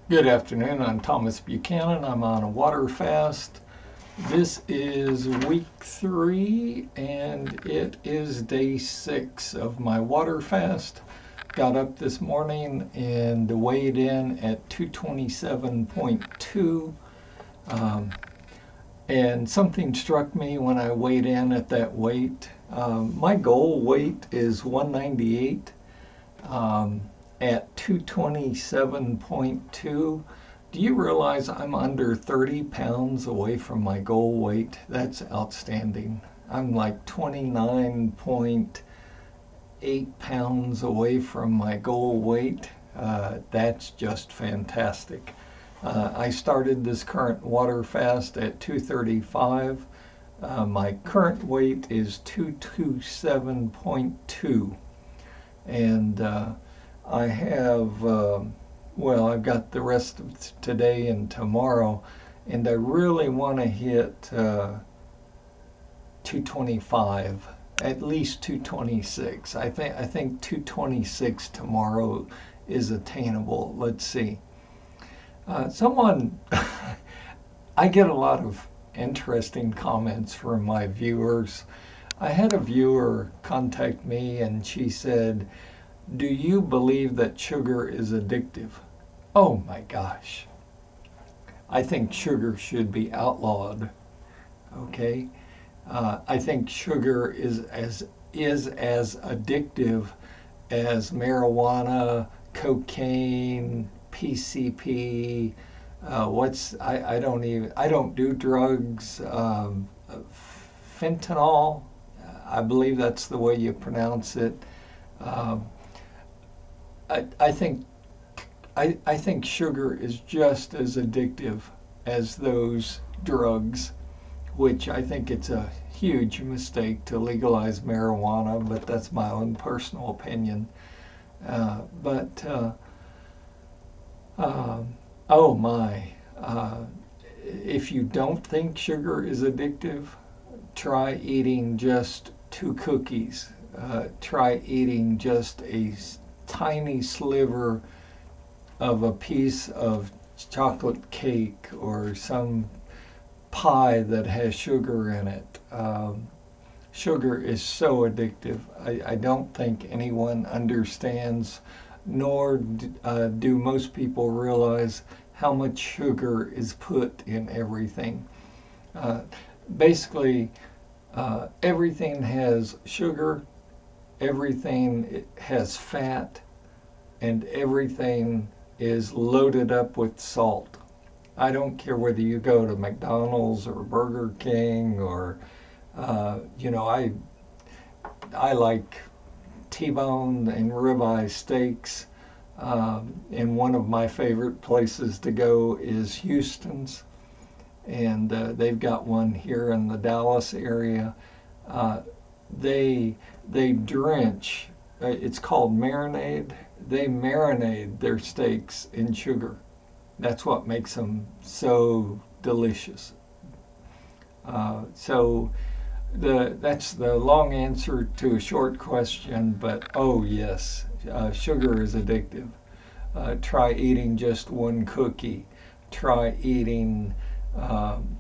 Good afternoon. I'm Thomas Buchanan. I'm on a water fast. This is week 3 and it is day 6 of my water fast. Got up this morning and weighed in at 227.2. And something struck me when I weighed in at that weight. My goal weight is 198. At 227.2. Do you realize I'm under 30 pounds away from my goal weight? That's outstanding. I'm like 29.8 pounds away from my goal weight. That's just fantastic. I started this current water fast at 235. My current weight is 227.2. And I have, I've got the rest of today and tomorrow, and I really want to hit 225, at least 226. I think 226 tomorrow is attainable. Let's see. I get a lot of interesting comments from my viewers. I had a viewer contact me and she said, "Do you believe that sugar is addictive?" Oh my gosh. I think sugar should be outlawed. Okay? I think sugar is as addictive as marijuana, cocaine, PCP. I don't do drugs. Fentanyl. I believe that's the way you pronounce it. Um, I think I think sugar is just as addictive as those drugs, which I think it's a huge mistake to legalize marijuana, but that's my own personal opinion. But oh my, if you don't think sugar is addictive, try eating just 2 cookies. Try eating just a tiny sliver of a piece of chocolate cake or some pie that has sugar in it. Sugar is so addictive. I don't think anyone understands, nor do most people realize how much sugar is put in everything. Uh, Basically, everything has sugar, everything has fat, and everything is loaded up with salt. I don't care whether you go to McDonald's or Burger King or, I like T-bone and ribeye steaks. And one of my favorite places to go is Houston's, and they've got one here in the Dallas area. Uh, they drench. It's called marinade. They marinate their steaks in sugar. That's what makes them so delicious. So that's the long answer to a short question. But oh yes, sugar is addictive. Try eating just 1 cookie. Try eating. Um,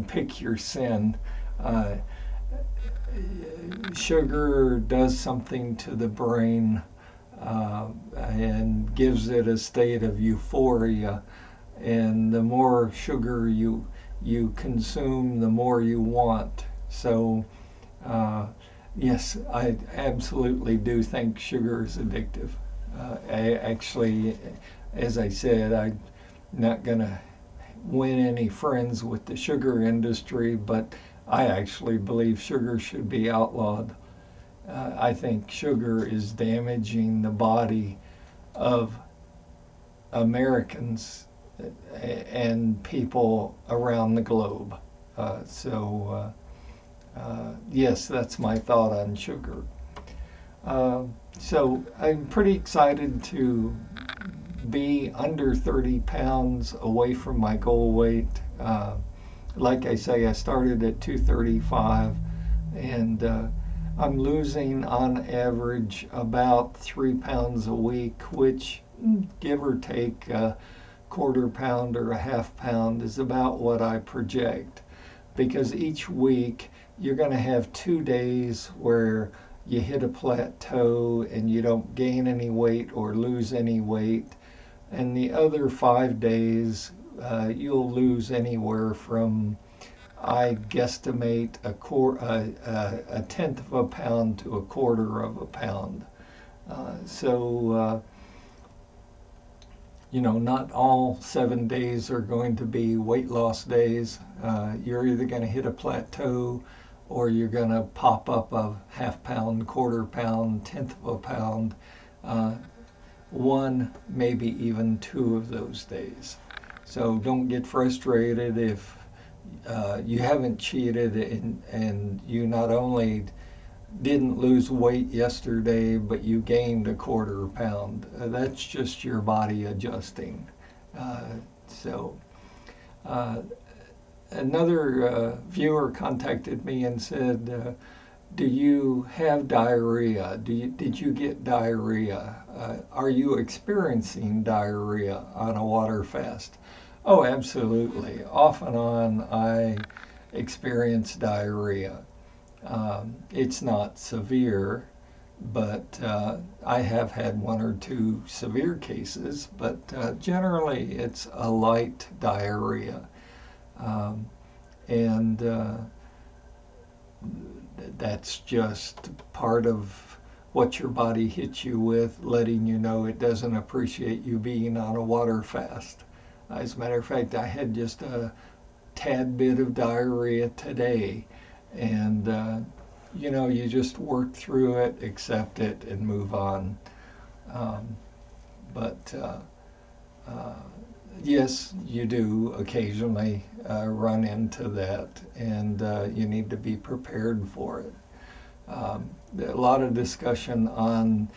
pick your sin. Uh, Sugar does something to the brain and gives it a state of euphoria. And the more sugar you consume, the more you want. So, yes, I absolutely do think sugar is addictive. As I said, I'm not going to win any friends with the sugar industry, but I actually believe sugar should be outlawed. I think sugar is damaging the body of Americans and people around the globe. Yes, that's my thought on sugar. So I'm pretty excited to be under 30 pounds away from my goal weight. Like I say, I started at 235, and I'm losing on average about 3 pounds a week, which give or take a quarter pound or a half pound is about what I project. Because each week you're going to have 2 days where you hit a plateau and you don't gain any weight or lose any weight. And the other 5 days, you'll lose anywhere from, I guesstimate, a tenth of a pound to a quarter of a pound. So, not all 7 days are going to be weight loss days. You're either going to hit a plateau or you're going to pop up a half pound, quarter pound, tenth of a pound, one, maybe even 2 of those days. So don't get frustrated if you haven't cheated and you not only didn't lose weight yesterday, but you gained a quarter pound. That's just your body adjusting. So another viewer contacted me and said, do you have diarrhea? Did you get diarrhea? Are you experiencing diarrhea on a water fast? Oh, absolutely. Off and on, I experience diarrhea. It's not severe, but I have had 1 or 2 severe cases, but generally it's a light diarrhea. And that's just part of what your body hits you with, letting you know it doesn't appreciate you being on a water fast. As a matter of fact, I had just a tad bit of diarrhea today, and you just work through it, accept it, and move on. But yes, you do occasionally run into that, and you need to be prepared for it. A lot of discussion on,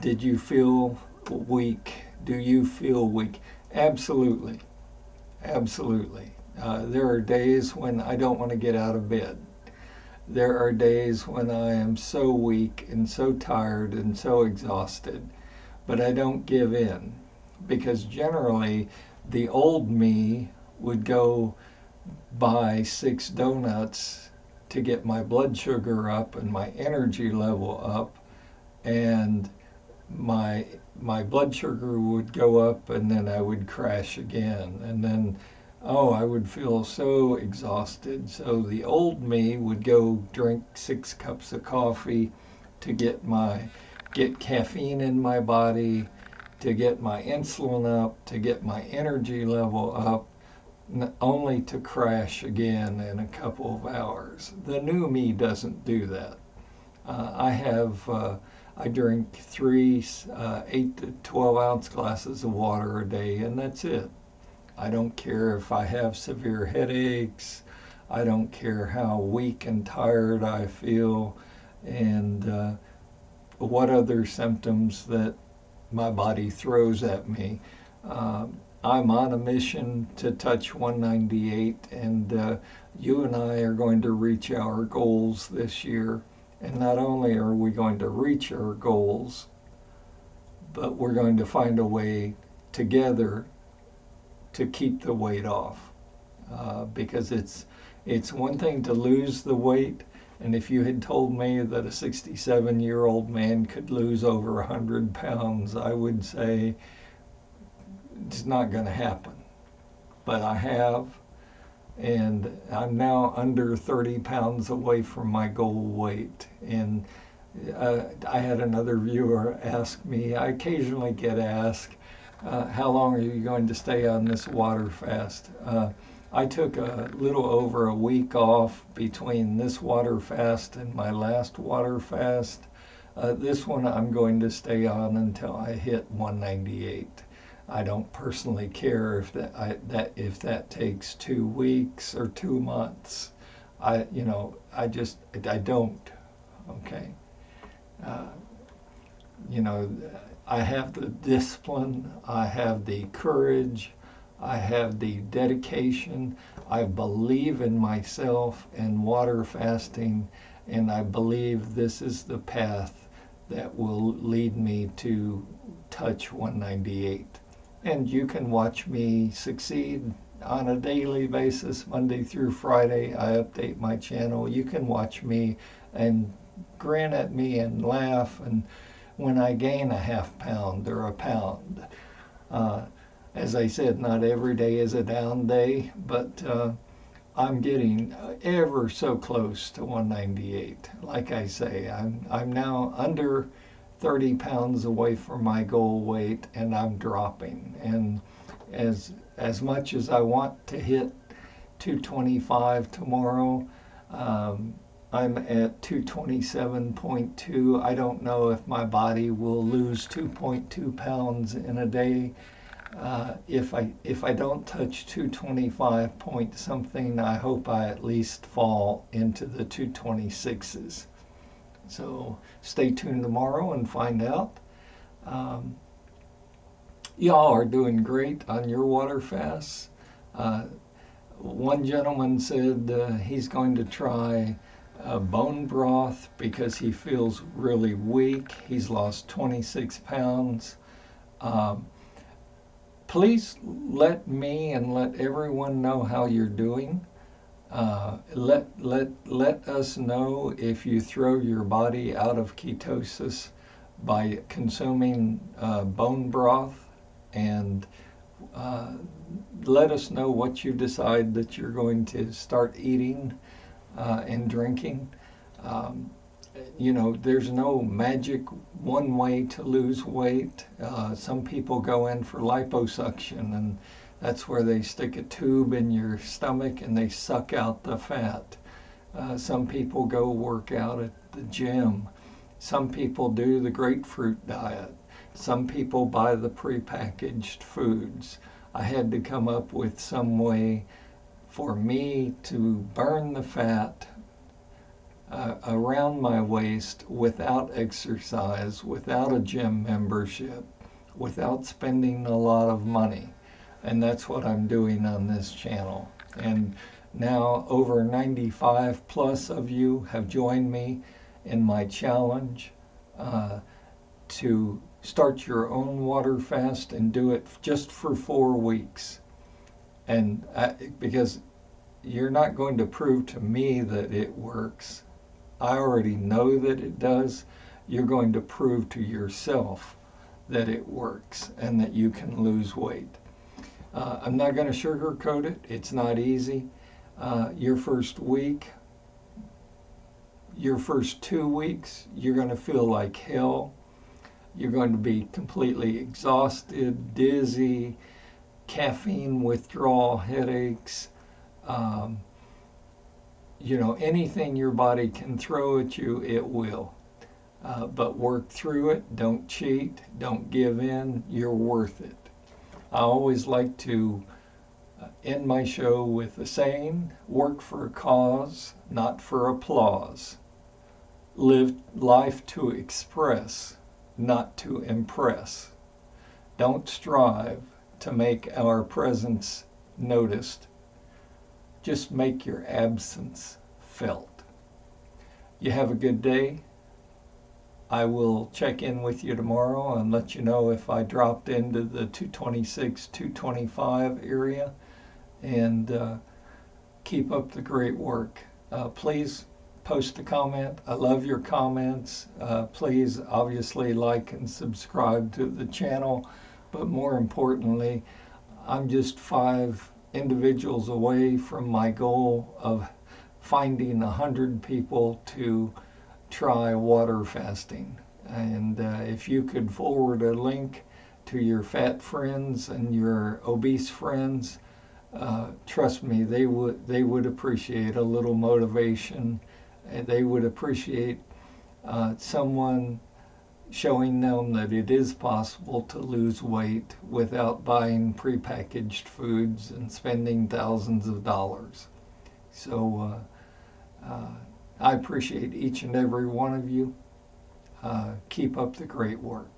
did you feel weak? Do you feel weak? Absolutely. Absolutely. There are days when I don't want to get out of bed. There are days when I am so weak and so tired and so exhausted, but I don't give in, because generally the old me would go buy 6 donuts to get my blood sugar up and my energy level up, and my blood sugar would go up, and then I would crash again, and then I would feel so exhausted. So the old me would go drink 6 cups of coffee to get caffeine in my body, to get my insulin up, to get my energy level up, only to crash again in a couple of hours. The new me doesn't do that. I drink 3 8 to 12 ounce glasses of water a day, and that's it. I don't care if I have severe headaches. I don't care how weak and tired I feel, and what other symptoms that my body throws at me. I'm on a mission to touch 198, and you and I are going to reach our goals this year. And not only are we going to reach our goals, but we're going to find a way together to keep the weight off. Because it's one thing to lose the weight, and if you had told me that a 67-year-old man could lose over 100 pounds, I would say it's not going to happen. But I have, and I'm now under 30 pounds away from my goal weight. And I had another viewer ask me, I occasionally get asked, how long are you going to stay on this water fast? I took a little over a week off between this water fast and my last water fast. This one I'm going to stay on until I hit 198. I don't personally care if that takes 2 weeks or 2 months. I don't. Okay. I have the discipline. I have the courage. I have the dedication. I believe in myself and water fasting, and I believe this is the path that will lead me to touch 198. And you can watch me succeed on a daily basis, Monday through Friday. I update my channel. You can watch me and grin at me and laugh, and when I gain a half pound or a pound. As I said, not every day is a down day, but I'm getting ever so close to 198. Like I say, I'm now under 30 pounds away from my goal weight, and I'm dropping. And as much as I want to hit 225 tomorrow, I'm at 227.2. I don't know if my body will lose 2.2 pounds in a day. If I don't touch 225 point something, I hope I at least fall into the 226s. So stay tuned tomorrow and find out. Y'all are doing great on your water fasts. One gentleman said he's going to try bone broth because he feels really weak. He's lost 26 pounds. Please let me and let everyone know how you're doing. Let us know if you throw your body out of ketosis by consuming bone broth, and let us know what you decide that you're going to start eating and drinking. You know, there's no magic one way to lose weight. Some people go in for liposuction, and that's where they stick a tube in your stomach and they suck out the fat. Some people go work out at the gym. Some people do the grapefruit diet. Some people buy the prepackaged foods. I had to come up with some way for me to burn the fat around my waist without exercise, without a gym membership, without spending a lot of money. And that's what I'm doing on this channel. And now over 95 plus of you have joined me in my challenge to start your own water fast and do it just for 4 weeks. And because you're not going to prove to me that it works. I already know that it does. You're going to prove to yourself that it works and that you can lose weight. I'm not going to sugarcoat it. It's not easy. Your first week, your first 2 weeks, you're going to feel like hell. You're going to be completely exhausted, dizzy, caffeine withdrawal, headaches. You know, anything your body can throw at you, it will. But work through it. Don't cheat. Don't give in. You're worth it. I always like to end my show with a saying: work for a cause, not for applause. Live life to express, not to impress. Don't strive to make our presence noticed. Just make your absence felt. You have a good day. I will check in with you tomorrow and let you know if I dropped into the 226, 225 area. And keep up the great work. Please post a comment. I love your comments. Please obviously like and subscribe to the channel. But more importantly, I'm just 5 individuals away from my goal of finding 100 people to try water fasting. And if you could forward a link to your fat friends and your obese friends, trust me, they would appreciate a little motivation. They would appreciate someone showing them that it is possible to lose weight without buying prepackaged foods and spending thousands of dollars. So I appreciate each and every one of you. Keep up the great work.